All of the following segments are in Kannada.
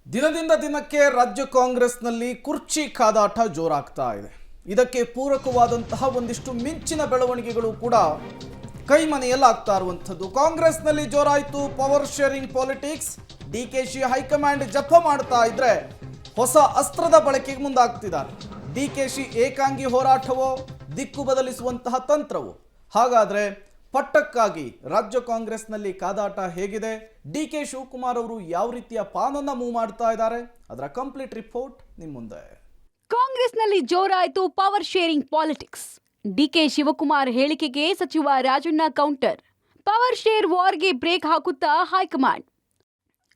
ದಿನದಿಂದ ದಿನಕ್ಕೆ ರಾಜ್ಯ ಕಾಂಗ್ರೆಸ್ನಲ್ಲಿ ಕುರ್ಚಿ ಕಾದಾಟ ಜೋರಾಗ್ತಾ ಇದೆ. ಇದಕ್ಕೆ ಪೂರಕವಾದಂತಹ ಒಂದಿಷ್ಟು ಮಿಂಚಿನ ಬೆಳವಣಿಗೆಗಳು ಕೂಡ ಕೈಮನೆಯಲ್ಲಾಗ್ತಾ ಇರುವಂಥದ್ದು. ಕಾಂಗ್ರೆಸ್ನಲ್ಲಿ ಜೋರಾಯಿತು power sharing politics. DKShi high command ಜಪ ಮಾಡ್ತಾ ಇದ್ರೆ ಹೊಸ ಅಸ್ತ್ರದ ಬಳಕೆಗೆ ಮುಂದಾಗ್ತಿದ್ದಾರೆ. ಡಿಕೆಶಿ ಏಕಾಂಗಿ ಹೋರಾಟವೋ ದಿಕ್ಕು ಬದಲಿಸುವಂತಹ ತಂತ್ರವೋ? ಹಾಗಾದ್ರೆ ಪಟ್ಟಕ್ಕಾಗಿ ರಾಜ್ಯ ಕಾಂಗ್ರೆಸ್ನಲ್ಲಿ ಕಾದಾಟ ಹೇಗಿದೆ? ಡಿಕೆ ಶಿವಕುಮಾರ್ ಅವರು ಯಾವ ರೀತಿಯ ಪಾನನ್ನ ಮೂವ್ ಮಾಡ್ತಾ ಇದ್ದಾರೆ? ಅದರ ಕಂಪ್ಲೀಟ್ ರಿಪೋರ್ಟ್ ನಿಮ್ಮ ಮುಂದೆ. ಕಾಂಗ್ರೆಸ್ನಲ್ಲಿ ಜೋರಾಯಿತು power sharing politics. DK Shivakumar ಹೇಳಿಕೆಗೆ ಸಚಿವ ರಾಜಣ್ಣ ಕೌಂಟರ್. ಪವರ್ ಶೇರ್ ವಾರ್ಗೆ ಬ್ರೇಕ್ ಹಾಕುತ್ತಾ ಹೈಕಮಾಂಡ್.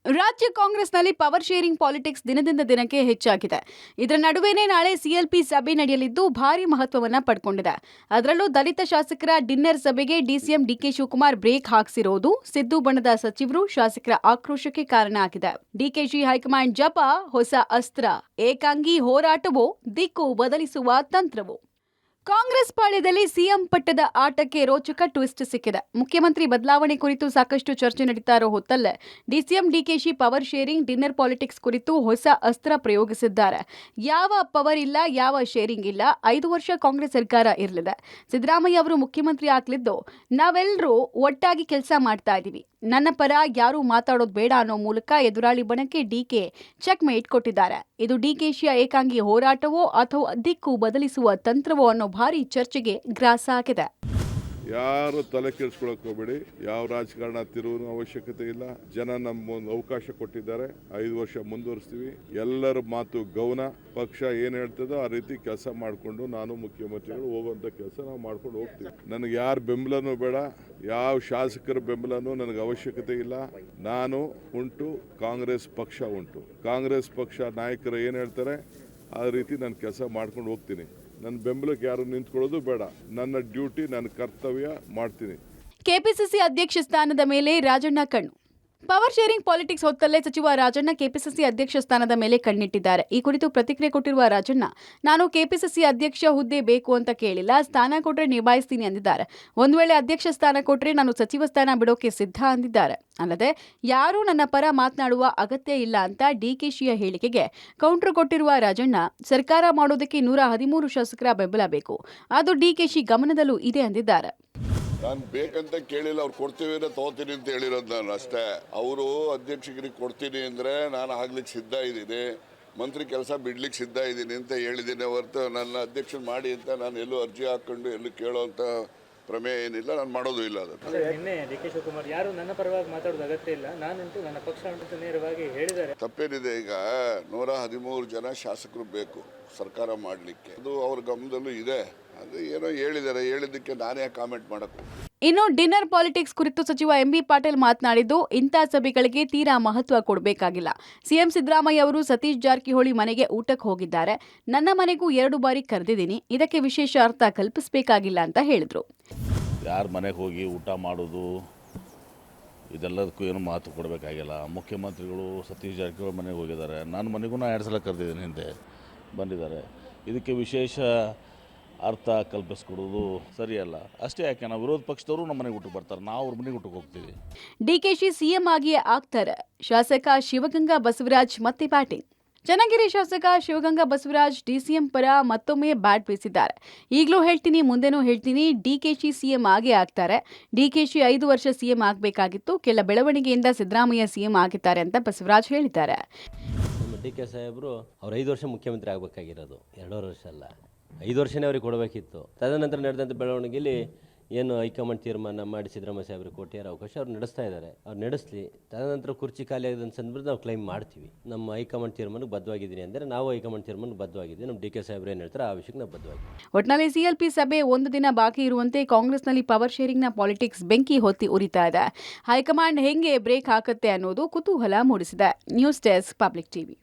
ರಾಜ್ಯ ಕಾಂಗ್ರೆಸ್ನಲ್ಲಿ ಪವರ್ ಶೇರಿಂಗ್ ಪಾಲಿಟಿಕ್ಸ್ ದಿನದಿಂದ ದಿನಕ್ಕೆ ಹೆಚ್ಚಾಗಿದೆ. ಇದರ ನಡುವೆನೇ ನಾಳೆ ಸಿಎಲ್ಪಿ ಸಭೆ ನಡೆಯಲಿದ್ದು ಭಾರಿ ಮಹತ್ವವನ್ನ ಪಡ್ಕೊಂಡಿದೆ. ಅದರಲ್ಲೂ ದಲಿತ ಶಾಸಕರ ಡಿನ್ನರ್ ಸಭೆಗೆ ಡಿಸಿಎಂ ಡಿಕೆ ಶಿವಕುಮಾರ್ ಬ್ರೇಕ್ ಹಾಕಿಸಿರೋದು ಸಿದ್ದು ಬಣದ ಸಚಿವರು ಶಾಸಕರ ಆಕ್ರೋಶಕ್ಕೆ ಕಾರಣ ಆಗಿದೆ. ಡಿಕೆಶಿ ಹೈಕಮಾಂಡ್ ಜಪ ಹೊಸ ಅಸ್ತ್ರ, ಏಕಾಂಗಿ ಹೋರಾಟವೋ ದಿಕ್ಕು ಬದಲಿಸುವ ತಂತ್ರವೋ? ಕಾಂಗ್ರೆಸ್ ಪಾಳ್ಯದಲ್ಲಿ ಸಿಎಂ ಪಟ್ಟದ ಆಟಕ್ಕೆ ರೋಚಕ ಟ್ವಿಸ್ಟ್ ಸಿಕ್ಕಿದೆ. ಮುಖ್ಯಮಂತ್ರಿ ಬದಲಾವಣೆ ಕುರಿತು ಸಾಕಷ್ಟು ಚರ್ಚೆ ನಡೀತಾ ಇರೋ ಹೊತ್ತಲ್ಲೇ DCM DKShi power sharing dinner politics ಕುರಿತು ಹೊಸ ಅಸ್ತ್ರ ಪ್ರಯೋಗಿಸಿದ್ದಾರೆ. ಯಾವ ಪವರ್ ಇಲ್ಲ, ಯಾವ ಶೇರಿಂಗ್ ಇಲ್ಲ. 5 ವರ್ಷ ಕಾಂಗ್ರೆಸ್ ಸರ್ಕಾರ ಇರಲಿದೆ. ಸಿದ್ದರಾಮಯ್ಯ ಅವರು ಮುಖ್ಯಮಂತ್ರಿ ಆಗ್ಲಿದ್ದು ನಾವೆಲ್ಲರೂ ಒಟ್ಟಾಗಿ ಕೆಲಸ ಮಾಡ್ತಾ ಇದ್ದೀವಿ, ನನ್ನ ಪರ ಯಾರು ಮಾತಾಡೋದು ಬೇಡ ಅನ್ನೋ ಮೂಲಕ ಎದುರಾಳಿ ಬಣಕ್ಕೆ ಡಿಕೆ ಚೆಕ್ ಮೇಟ್ ಕೊಟ್ಟಿದ್ದಾರೆ. ಇದು ಡಿಕೆಶಿಯ ಏಕಾಂಗಿ ಹೋರಾಟವೋ ಅಥವಾ ದಿಕ್ಕು ಬದಲಿಸುವ ತಂತ್ರವೋ ಅನ್ನೋ ಭಾರಿ ಚರ್ಚೆಗೆ ಗ್ರಾಸ ಆಗಿದೆ. ಯಾರು ತಲೆ ಕೆಡಿಸ್ಕೊಳಕ್ ಹೋಗ್ಬೇಡಿ. ಯಾವ ರಾಜಕಾರಣ ತಿರುವು ಅವಶ್ಯಕತೆ ಇಲ್ಲ. ಜನ ನಮ್ಗೊಂದು ಅವಕಾಶ ಕೊಟ್ಟಿದ್ದಾರೆ. 5 ವರ್ಷ ಮುಂದುವರಿಸ್ತೀವಿ. ಎಲ್ಲರ ಮಾತು ಗೌನ. ಪಕ್ಷ ಏನ್ ಹೇಳ್ತದೋ ಆ ರೀತಿ ಕೆಲಸ ಮಾಡಿಕೊಂಡು ನಾನು ಮುಖ್ಯಮಂತ್ರಿಗಳು ಹೋಗುವಂತ ಕೆಲಸ ನಾವು ಮಾಡ್ಕೊಂಡು ಹೋಗ್ತೀವಿ. ನನಗೆ ಯಾರ ಬೆಂಬಲನೂ ಬೇಡ, ಯಾವ ಶಾಸಕರ ಬೆಂಬಲನೂ ನನಗೆ ಅವಶ್ಯಕತೆ ಇಲ್ಲ. ನಾನು ಉಂಟು, ಕಾಂಗ್ರೆಸ್ ಪಕ್ಷ ಉಂಟು. ಕಾಂಗ್ರೆಸ್ ಪಕ್ಷ ನಾಯಕರು ಏನ್ ಹೇಳ್ತಾರೆ ಆ ರೀತಿ ನಾನು ಕೆಲಸ ಮಾಡ್ಕೊಂಡು ಹೋಗ್ತೀನಿ. ನನ್ನ ಬೆಂಬಲಕ್ಕೆ ಯಾರು ನಿಂತ್ಕೊಳ್ಳೋದು ಬೇಡ. ನನ್ನ ಡ್ಯೂಟಿ, ನನ್ನ ಕರ್ತವ್ಯ ಮಾಡ್ತೀನಿ. ಕೆಪಿಸಿಸಿ ಅಧ್ಯಕ್ಷ ಸ್ಥಾನದ ಮೇಲೆ ರಾಜಣ್ಣ ಕಣ್ಣು. ಪವರ್ ಶೇರಿಂಗ್ ಪಾಲಿಟಿಕ್ಸ್ ಹೊತ್ತಲ್ಲೇ ಸಚಿವ ರಾಜಣ್ಣ ಕೆಪಿಸಿಸಿ ಅಧ್ಯಕ್ಷ ಸ್ಥಾನದ ಮೇಲೆ ಕಣ್ಣಿಟ್ಟಿದ್ದಾರೆ. ಈ ಕುರಿತು ಪ್ರತಿಕ್ರಿಯೆ ಕೊಟ್ಟಿರುವ ರಾಜಣ್ಣ, ನಾನು ಕೆಪಿಸಿಸಿ ಅಧ್ಯಕ್ಷ ಹುದ್ದೆ ಬೇಕು ಅಂತ ಕೇಳಿಲ್ಲ, ಸ್ಥಾನ ಕೊಟ್ಟರೆ ನಿಭಾಯಿಸ್ತೀನಿ ಅಂದಿದ್ದಾರೆ. ಒಂದು ವೇಳೆ ಅಧ್ಯಕ್ಷ ಸ್ಥಾನ ಕೊಟ್ಟರೆ ನಾನು ಸಚಿವ ಸ್ಥಾನ ಬಿಡೋಕೆ ಸಿದ್ಧ ಅಂದಿದ್ದಾರೆ. ಅಲ್ಲದೆ ಯಾರೂ ನನ್ನ ಪರ ಮಾತನಾಡುವ ಅಗತ್ಯ ಇಲ್ಲ ಅಂತ ಡಿಕೆಶಿಯ ಹೇಳಿಕೆಗೆ ಕೌಂಟರ್ ಕೊಟ್ಟಿರುವ ರಾಜಣ್ಣ, ಸರ್ಕಾರ ಮಾಡೋದಕ್ಕೆ 113 ಶಾಸಕರ ಬೆಂಬಲ ಬೇಕು, ಅದು ಡಿಕೆಶಿ ಗಮನದಲ್ಲೂ ಇದೆ ಅಂದಿದ್ದಾರೆ. ನಾನು ಬೇಕಂತ ಕೇಳಿಲ್ಲ, ಅವ್ರು ಕೊಡ್ತೀವಿ ಅಂದ್ರೆ ತಗೋತೀನಿ ಅಂತ ಹೇಳಿರೋದು ನಾನು ಅಷ್ಟೇ. ಅವರು ಅಧ್ಯಕ್ಷರಿಗೆ ಕೊಡ್ತೀನಿ ಅಂದರೆ ನಾನು ಆಗ್ಲಿಕ್ಕೆ ಸಿದ್ಧ ಇದ್ದೀನಿ, ಮಂತ್ರಿ ಕೆಲಸ ಬಿಡ್ಲಿಕ್ಕೆ ಸಿದ್ಧ ಇದ್ದೀನಿ ಅಂತ ಹೇಳಿದ್ದೀನಿ ಹೊರತು ನನ್ನ ಅಧ್ಯಕ್ಷನ ಮಾಡಿ ಅಂತ ನಾನು ಎಲ್ಲೂ ಅರ್ಜಿ ಹಾಕ್ಕೊಂಡು ಎಲ್ಲೂ ಕೇಳೋವಂಥ ಪ್ರಮೇಯ ಏನಿಲ್ಲ, ನಾನು ಮಾಡೋದು ಇಲ್ಲ. ಅದನ್ನು ನಿನ್ನೆ ಡಿಕೆ ಶಿವಕುಮಾರ್ ಯಾರು ನನ್ನ ಪರವಾಗಿ ಮಾತಾಡೋದು ಅಗತ್ಯ ಇಲ್ಲ, ನಾನುಂಟು ನನ್ನ ಪಕ್ಷ ಅಂತ ನೇರವಾಗಿ ಹೇಳಿದ್ದಾರೆ. ತಪ್ಪೇನಿದೆ? ಈಗ 113 ಜನ ಶಾಸಕರು ಬೇಕು ಸರ್ಕಾರ ಮಾಡಲಿಕ್ಕೆ, ಅದು ಅವ್ರ ಗಮನದಲ್ಲೂ ಇದೆ. ಅದು ಏನೋ ಹೇಳಿದ್ದಾರೆ, ಹೇಳಿದ್ದಕ್ಕೆ ನಾನೇ ಕಾಮೆಂಟ್ ಮಾಡಕ್ಕೆ. ಇನ್ನು ಡಿನ್ನರ್ ಪಾಲಿಟಿಕ್ಸ್ ಕುರಿತು ಸಚಿವ ಎಂಬಿ ಪಾಟೀಲ್ ಮಾತನಾಡಿದ್ದು, ಇಂಥ ಸಭೆಗಳಿಗೆ ತೀರಾ ಮಹತ್ವ ಕೊಡಬೇಕಾಗಿಲ್ಲ. ಸಿಎಂ ಸಿದ್ದರಾಮಯ್ಯ ಅವರು ಸತೀಶ್ ಜಾರಕಿಹೊಳಿ ಮನೆಗೆ ಊಟಕ್ಕೆ ಹೋಗಿದ್ದಾರೆ, ನನ್ನ ಮನೆಗೂ 2 ಬಾರಿ ಕರೆದಿದ್ದೀನಿ, ಇದಕ್ಕೆ ವಿಶೇಷ ಅರ್ಥ ಕಲ್ಪಿಸಬೇಕಾಗಿಲ್ಲ ಅಂತ ಹೇಳಿದ್ರು. ಯಾರ ಮನೆಗೆ ಹೋಗಿ ಊಟ ಮಾಡೋದು ಇದೆಲ್ಲದಕ್ಕೂ ಏನು ಮಹತ್ವ ಕೊಡಬೇಕಾಗಿಲ್ಲ. ಮುಖ್ಯಮಂತ್ರಿಗಳು ಸತೀಶ್ ಜಾರಕಿಹೊಳಿ ಮನೆಗೆ ಹೋಗಿದ್ದಾರೆ, ನನ್ನ ಮನೆಗೂ 2 ಸಲ ಕರೆದಿದ್ದೀನಿ, ಹಿಂದೆ ಬಂದಿದ್ದಾರೆ. ಇದಕ್ಕೆ ವಿಶೇಷ ಅರ್ಥ ಕಲ್ಪಿಸ್ಕೊಡೋದು ಸರಿಯಲ್ಲ. ಅಷ್ಟೇ ಯಾಕೆ, ನಾವು ವಿರೋಧ ಪಕ್ಷದವರು ನಮ್ಮ ಮನೆಗೆ ಊಟಕ್ಕೆ ಬರ್ತಾರೆ, ನಾವು ಅವ್ರ ಮನೆಗೆ ಊಟಕ್ಕೆ ಹೋಗ್ತೀವಿ. ಡಿಕೆಶಿ ಸಿಎಂ ಆಗಿಯೇ ಆಗ್ತಾರೆ. ಶಾಸಕ ಶಿವಗಂಗಾ ಬಸವರಾಜ್ ಮತ್ತೆ ಬ್ಯಾಟಿಂಗ್. ಚನ್ನಗಿರಿ ಶಾಸಕ ಶಿವಗಂಗಾ ಬಸವರಾಜ್ ಡಿಸಿಎಂ ಪರ ಮತ್ತೊಮ್ಮೆ ಬ್ಯಾಟ್ ಬೀಸಿದ್ದಾರೆ. ಈಗಲೂ ಹೇಳ್ತೀನಿ, ಮುಂದೆನೂ ಹೇಳ್ತೀನಿ, ಡಿಕೆಶಿ ಸಿಎಂ ಆಗೇ ಆಗ್ತಾರೆ. ಡಿಕೆಶಿ 5 ವರ್ಷ ಸಿಎಂ ಆಗಬೇಕಾಗಿತ್ತು, ಕೆಲ ಬೆಳವಣಿಗೆಯಿಂದ ಸಿದ್ದರಾಮಯ್ಯ ಸಿಎಂ ಆಗಿದ್ದಾರೆ ಅಂತ ಬಸವರಾಜ್ ಹೇಳಿದ್ದಾರೆ. ನಮ್ಮ ಡಿಕೆ ಸಾಹೇಬರು ಅವ್ರು 5 ವರ್ಷ ಮುಖ್ಯಮಂತ್ರಿ ಆಗಬೇಕಾಗಿರೋದು, 2 ವರ್ಷ ಅಲ್ಲ, 5 ವರ್ಷನೇ ಅವ್ರಿಗೆ ಕೊಡಬೇಕಿತ್ತು. ತದನಂತರ ನಡೆದಂಥ ಬೆಳವಣಿಗೆಯಲ್ಲಿ ಏನು ಹೈಕಮಾಂಡ್ ತೀರ್ಮಾನ ಮಾಡಿ ಸಿದ್ದರಾಮಯ್ಯ ಸಾಹೇಬರಿಗೆ ಕೊಟ್ಟಿರೋ ಅವಕಾಶ ಅವ್ರು ನಡೆಸ್ತಾ ಇದ್ದಾರೆ, ಅವ್ರು ನಡೆಸಲಿ. ತದನಂತರ ಕುರ್ಚಿ ಖಾಲಿ ಆಗಿದೆ ಸಂದರ್ಭದಲ್ಲಿ ನಾವು ಕ್ಲೈಮ್ ಮಾಡ್ತೀವಿ. ನಮ್ಮ ಹೈಕಮಾಂಡ್ ತೀರ್ಮಾನಕ್ಕೆ ಬದ್ಧವಾಗಿದ್ದೀನಿ ಅಂದರೆ ನಾವು ಹೈಕಮಾಂಡ್ ತೀರ್ಮಾನಕ್ಕೆ ಬದ್ಧವಾಗಿದ್ದೀವಿ. ನಮ್ಮ ಡಿಕೆ ಸಾಹೇಬ್ರು ಏನು ಹೇಳ್ತಾರೆ ಆ ವಿಷಯಕ್ಕೆ ನಾವು ಬದ್ಧವಾಗಿದ್ದೀವಿ. ಒಟ್ಟಿನಲ್ಲಿ ಸಿಎಲ್ಪಿ ಸಭೆ 1 ದಿನ ಬಾಕಿ ಇರುವಂತೆ ಕಾಂಗ್ರೆಸ್ನಲ್ಲಿ ಪವರ್ ಶೇರಿಂಗ್ನ ಪಾಲಿಟಿಕ್ಸ್ ಬೆಂಕಿ ಹೊತ್ತಿ ಉರಿತಾ ಇದೆ. ಹೈಕಮಾಂಡ್ ಹೆಂಗೆ ಬ್ರೇಕ್ ಹಾಕುತ್ತೆ ಅನ್ನೋದು ಕುತೂಹಲ ಮೂಡಿಸಿದೆ. News desk, public TV.